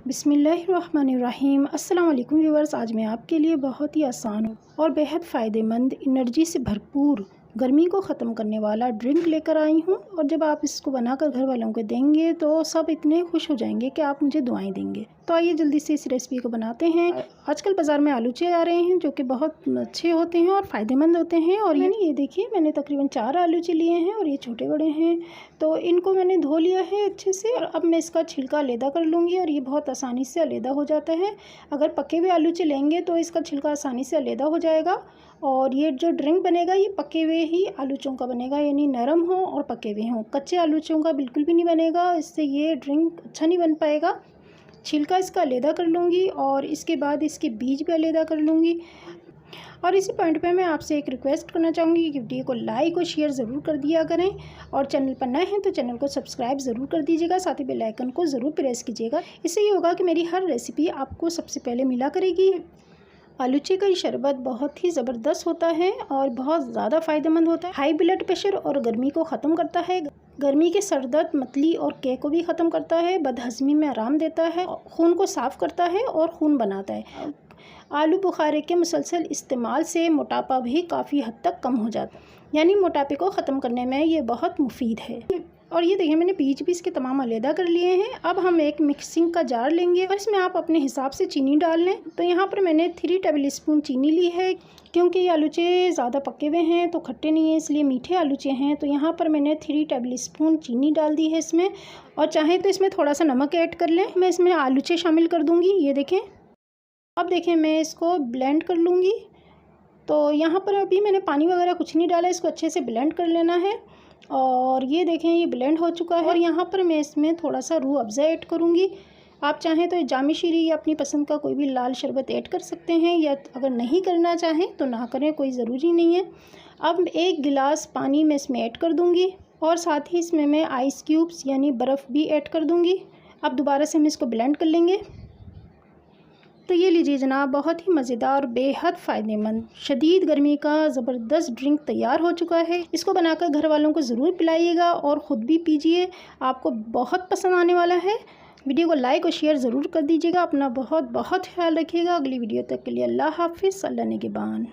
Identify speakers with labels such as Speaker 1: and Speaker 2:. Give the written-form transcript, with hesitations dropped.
Speaker 1: बिस्मिल्लाहिर्रहमानिर्रहीम। अस्सलाम वालेकुम व्यूअर्स। आज मैं आपके लिए बहुत ही आसान और बेहद फ़ायदेमंद एनर्जी से भरपूर गर्मी को ख़त्म करने वाला ड्रिंक लेकर आई हूँ। और जब आप इसको बनाकर घर वालों को देंगे तो सब इतने खुश हो जाएंगे कि आप मुझे दुआएं देंगे। तो आइए जल्दी से इस रेसिपी को बनाते हैं। आजकल बाज़ार में आलूचे आ रहे हैं जो कि बहुत अच्छे होते हैं और फ़ायदेमंद होते हैं। और ये देखिए, मैंने तकरीबन 4 आलूचे लिए हैं और ये छोटे बड़े हैं। तो इनको मैंने धो लिया है अच्छे से और अब मैं इसका छिलका अलहदा कर लूँगी। और ये बहुत आसानी से अलहदा हो जाता है। अगर पके हुए आलूचे लेंगे तो इसका छिलका आसानी से अलहदा हो जाएगा। और ये जो ड्रिंक बनेगा ये पके हुए ही आलूचों का बनेगा, यानी नरम हो और पके हुए हों। कच्चे आलूचों का बिल्कुल भी नहीं बनेगा, इससे ये ड्रिंक अच्छा नहीं बन पाएगा। छिलका इसका अलहदा कर लूँगी और इसके बाद इसके बीज भी अलहदा कर लूँगी। और इसी पॉइंट पे मैं आपसे एक रिक्वेस्ट करना चाहूँगी कि वीडियो को लाइक और शेयर ज़रूर कर दिया करें। और चैनल पर नए हैं तो चैनल को सब्सक्राइब ज़रूर कर दीजिएगा, साथ ही बेल आइकन को ज़रूर प्रेस कीजिएगा। इससे ये होगा कि मेरी हर रेसिपी आपको सबसे पहले मिला करेगी। आलूचे का ये शरबत बहुत ही ज़बरदस्त होता है और बहुत ज़्यादा फ़ायदेमंद होता है। हाई ब्लड प्रेशर और गर्मी को ख़त्म करता है। गर्मी के सर दर्द, मतली और के को भी ख़त्म करता है। बदहज़मी में आराम देता है। खून को साफ़ करता है और खून बनाता है। आलू बुखारे के मुसलसल इस्तेमाल से मोटापा भी काफ़ी हद तक कम हो जाता है, यानी मोटापे को ख़त्म करने में ये बहुत मुफीद है। और ये देखिए, मैंने बीज भी इसके तमाम अलहदा कर लिए हैं। अब हम एक मिक्सिंग का जार लेंगे और इसमें आप अपने हिसाब से चीनी डाल लें। तो यहाँ पर मैंने 3 टेबल स्पून चीनी ली है, क्योंकि ये आलूचे ज़्यादा पके हुए हैं तो खट्टे नहीं हैं, इसलिए मीठे आलूचे हैं। तो यहाँ पर मैंने 3 टेबल स्पून चीनी डाल दी है इसमें। और चाहें तो इसमें थोड़ा सा नमक ऐड कर लें। मैं इसमें आलूचे शामिल कर दूँगी। ये देखें, अब देखें मैं इसको ब्लेंड कर लूँगी। तो यहाँ पर अभी मैंने पानी वगैरह कुछ नहीं डाला, इसको अच्छे से ब्लेंड कर लेना है। और ये देखें, ये ब्लेंड हो चुका है। और यहाँ पर मैं इसमें थोड़ा सा रूह अफ़ज़ा ऐड करूँगी। आप चाहें तो जामी शीरी या अपनी पसंद का कोई भी लाल शरबत ऐड कर सकते हैं, या अगर नहीं करना चाहें तो ना करें, कोई ज़रूरी नहीं है। अब 1 गिलास पानी मैं इसमें ऐड कर दूँगी और साथ ही इसमें मैं आइस क्यूब्स यानी बर्फ़ भी ऐड कर दूँगी। अब दोबारा से हम इसको ब्लेंड कर लेंगे। तो ये लीजिए जनाब, बहुत ही मज़ेदार, बेहद फ़ायदेमंद, शदीद गर्मी का ज़बरदस्त ड्रिंक तैयार हो चुका है। इसको बनाकर घर वालों को ज़रूर पिलाइएगा और ख़ुद भी पीजिए, आपको बहुत पसंद आने वाला है। वीडियो को लाइक और शेयर ज़रूर कर दीजिएगा। अपना बहुत बहुत ख्याल रखिएगा। अगली वीडियो तक के लिए अल्लाह हाफ़िज़। अल्लाह निगहबान।